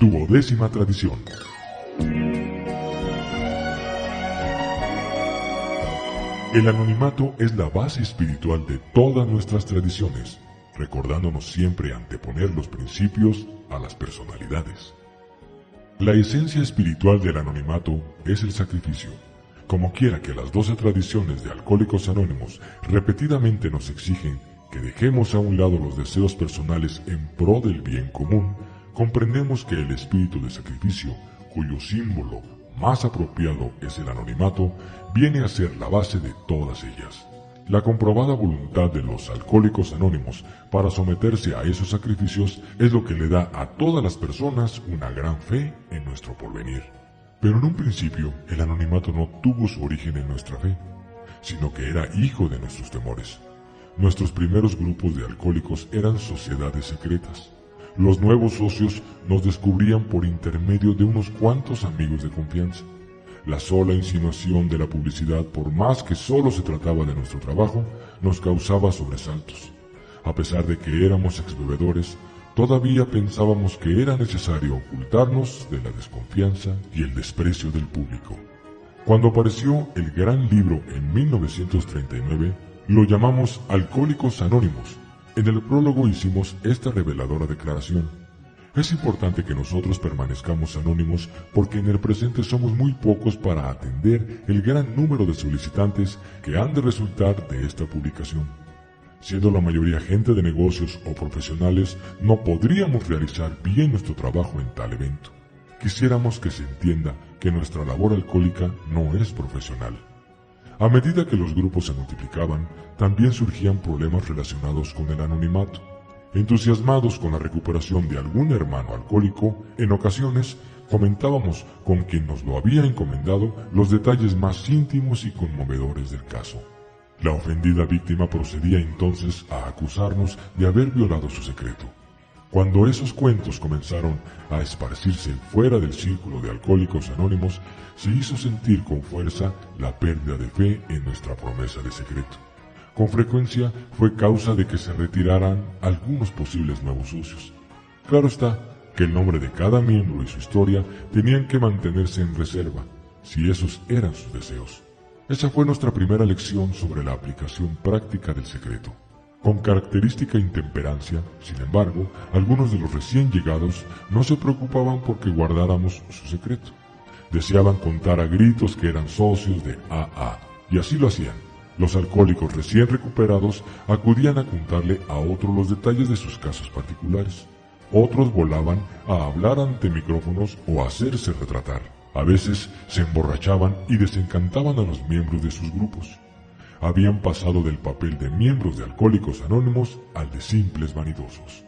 Duodécima tradición. El anonimato es la base espiritual de todas nuestras tradiciones, recordándonos siempre anteponer los principios a las personalidades. La esencia espiritual del anonimato es el sacrificio. Como quiera que las 12 tradiciones de Alcohólicos Anónimos repetidamente nos exigen que dejemos a un lado los deseos personales en pro del bien común, comprendemos que el espíritu de sacrificio, cuyo símbolo más apropiado es el anonimato, viene a ser la base de todas ellas. La comprobada voluntad de los Alcohólicos Anónimos para someterse a esos sacrificios es lo que le da a todas las personas una gran fe en nuestro porvenir. Pero en un principio, el anonimato no tuvo su origen en nuestra fe, sino que era hijo de nuestros temores. Nuestros primeros grupos de alcohólicos eran sociedades secretas. Los nuevos socios nos descubrían por intermedio de unos cuantos amigos de confianza. La sola insinuación de la publicidad, por más que solo se trataba de nuestro trabajo, nos causaba sobresaltos. A pesar de que éramos exbebedores, todavía pensábamos que era necesario ocultarnos de la desconfianza y el desprecio del público. Cuando apareció el gran libro en 1939, lo llamamos Alcohólicos Anónimos. En el prólogo hicimos esta reveladora declaración. Es importante que nosotros permanezcamos anónimos porque en el presente somos muy pocos para atender el gran número de solicitantes que han de resultar de esta publicación. Siendo la mayoría gente de negocios o profesionales, no podríamos realizar bien nuestro trabajo en tal evento. Quisiéramos que se entienda que nuestra labor alcohólica no es profesional. A medida que los grupos se multiplicaban, también surgían problemas relacionados con el anonimato. Entusiasmados con la recuperación de algún hermano alcohólico, en ocasiones comentábamos con quien nos lo había encomendado los detalles más íntimos y conmovedores del caso. La ofendida víctima procedía entonces a acusarnos de haber violado su secreto. Cuando esos cuentos comenzaron a esparcirse fuera del círculo de Alcohólicos Anónimos, se hizo sentir con fuerza la pérdida de fe en nuestra promesa de secreto. Con frecuencia fue causa de que se retiraran algunos posibles nuevos socios. Claro está que el nombre de cada miembro y su historia tenían que mantenerse en reserva, si esos eran sus deseos. Esa fue nuestra primera lección sobre la aplicación práctica del secreto. Con característica intemperancia, sin embargo, algunos de los recién llegados no se preocupaban porque guardáramos su secreto. Deseaban contar a gritos que eran socios de AA, y así lo hacían. Los alcohólicos recién recuperados acudían a contarle a otros los detalles de sus casos particulares. Otros volaban a hablar ante micrófonos o a hacerse retratar. A veces se emborrachaban y desencantaban a los miembros de sus grupos. Habían pasado del papel de miembros de Alcohólicos Anónimos al de simples vanidosos.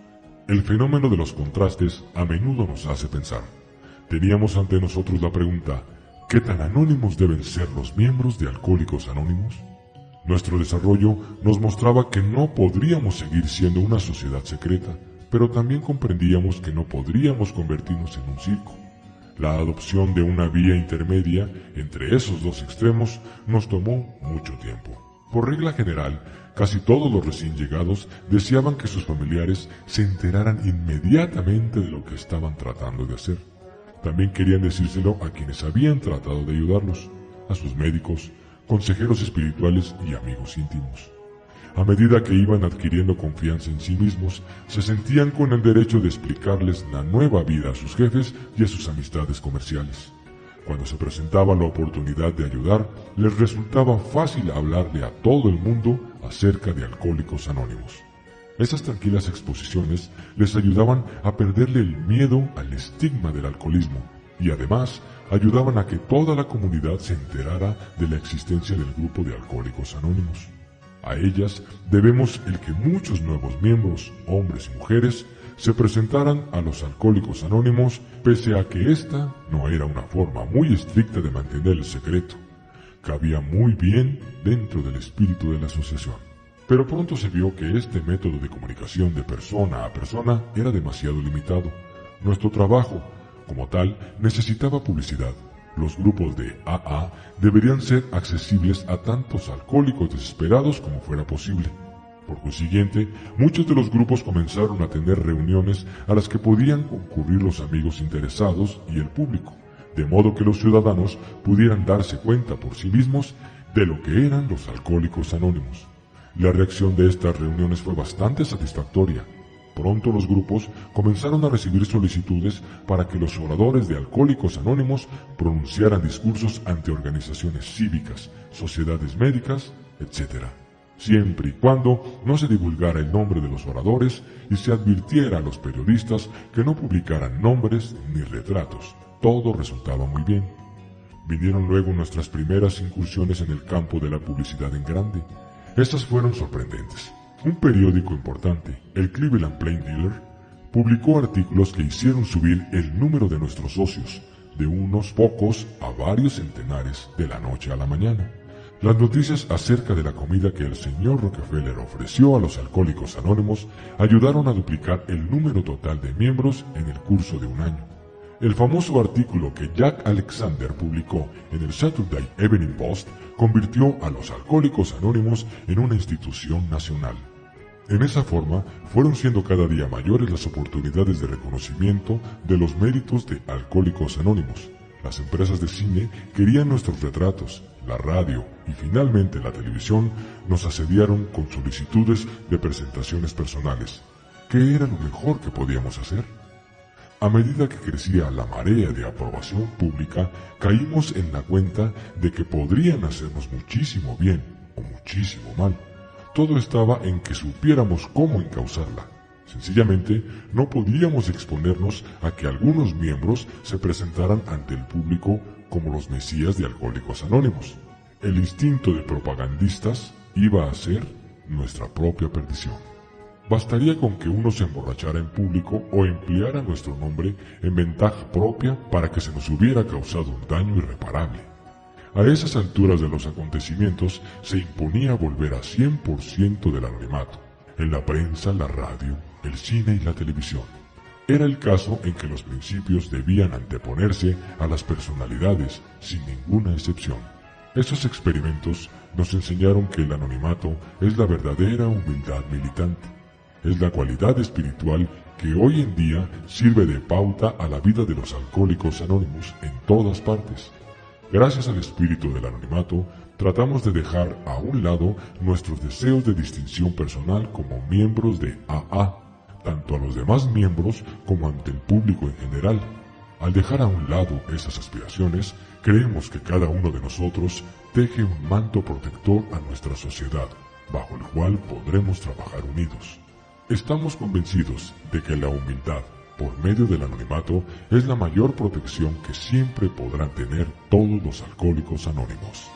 El fenómeno de los contrastes a menudo nos hace pensar. Teníamos ante nosotros la pregunta, ¿qué tan anónimos deben ser los miembros de Alcohólicos Anónimos? Nuestro desarrollo nos mostraba que no podríamos seguir siendo una sociedad secreta, pero también comprendíamos que no podríamos convertirnos en un circo. La adopción de una vía intermedia entre esos dos extremos nos tomó mucho tiempo. Por regla general, casi todos los recién llegados deseaban que sus familiares se enteraran inmediatamente de lo que estaban tratando de hacer. También querían decírselo a quienes habían tratado de ayudarlos, a sus médicos, consejeros espirituales y amigos íntimos. A medida que iban adquiriendo confianza en sí mismos, se sentían con el derecho de explicarles la nueva vida a sus jefes y a sus amistades comerciales. Cuando se presentaba la oportunidad de ayudar, les resultaba fácil hablarle a todo el mundo acerca de Alcohólicos Anónimos. Esas tranquilas exposiciones les ayudaban a perderle el miedo al estigma del alcoholismo y además ayudaban a que toda la comunidad se enterara de la existencia del grupo de Alcohólicos Anónimos. A ellas debemos el que muchos nuevos miembros, hombres y mujeres, se presentaran a los Alcohólicos Anónimos, pese a que esta no era una forma muy estricta de mantener el secreto. Cabía muy bien dentro del espíritu de la asociación. Pero pronto se vio que este método de comunicación de persona a persona era demasiado limitado. Nuestro trabajo, como tal, necesitaba publicidad. Los grupos de AA deberían ser accesibles a tantos alcohólicos desesperados como fuera posible. Por consiguiente, muchos de los grupos comenzaron a tener reuniones a las que podían concurrir los amigos interesados y el público, de modo que los ciudadanos pudieran darse cuenta por sí mismos de lo que eran los Alcohólicos Anónimos. La reacción de estas reuniones fue bastante satisfactoria. Pronto los grupos comenzaron a recibir solicitudes para que los oradores de Alcohólicos Anónimos pronunciaran discursos ante organizaciones cívicas, sociedades médicas, etc., siempre y cuando no se divulgara el nombre de los oradores y se advirtiera a los periodistas que no publicaran nombres ni retratos. Todo resultaba muy bien. Vinieron luego nuestras primeras incursiones en el campo de la publicidad en grande. Estas fueron sorprendentes. Un periódico importante, el Cleveland Plain Dealer, publicó artículos que hicieron subir el número de nuestros socios de unos pocos a varios centenares de la noche a la mañana. Las noticias acerca de la comida que el señor Rockefeller ofreció a los Alcohólicos Anónimos ayudaron a duplicar el número total de miembros en el curso de un año. El famoso artículo que Jack Alexander publicó en el Saturday Evening Post convirtió a los Alcohólicos Anónimos en una institución nacional. En esa forma, fueron siendo cada día mayores las oportunidades de reconocimiento de los méritos de Alcohólicos Anónimos. Las empresas de cine querían nuestros retratos, la radio y finalmente la televisión nos asediaron con solicitudes de presentaciones personales. ¿Qué era lo mejor que podíamos hacer? A medida que crecía la marea de aprobación pública, caímos en la cuenta de que podrían hacernos muchísimo bien o muchísimo mal. Todo estaba en que supiéramos cómo encauzarla. Sencillamente, no podíamos exponernos a que algunos miembros se presentaran ante el público como los mesías de Alcohólicos Anónimos. El instinto de propagandistas iba a ser nuestra propia perdición. Bastaría con que uno se emborrachara en público o empleara nuestro nombre en ventaja propia para que se nos hubiera causado un daño irreparable. A esas alturas de los acontecimientos se imponía volver a 100% del anonimato, en la prensa, la radio, el cine y la televisión. Era el caso en que los principios debían anteponerse a las personalidades, sin ninguna excepción. Esos experimentos nos enseñaron que el anonimato es la verdadera humildad militante. Es la cualidad espiritual que hoy en día sirve de pauta a la vida de los Alcohólicos Anónimos en todas partes. Gracias al espíritu del anonimato, tratamos de dejar a un lado nuestros deseos de distinción personal como miembros de AA, tanto a los demás miembros como ante el público en general. Al dejar a un lado esas aspiraciones, creemos que cada uno de nosotros teje un manto protector a nuestra sociedad, bajo el cual podremos trabajar unidos. Estamos convencidos de que la humildad, por medio del anonimato, es la mayor protección que siempre podrán tener todos los Alcohólicos Anónimos.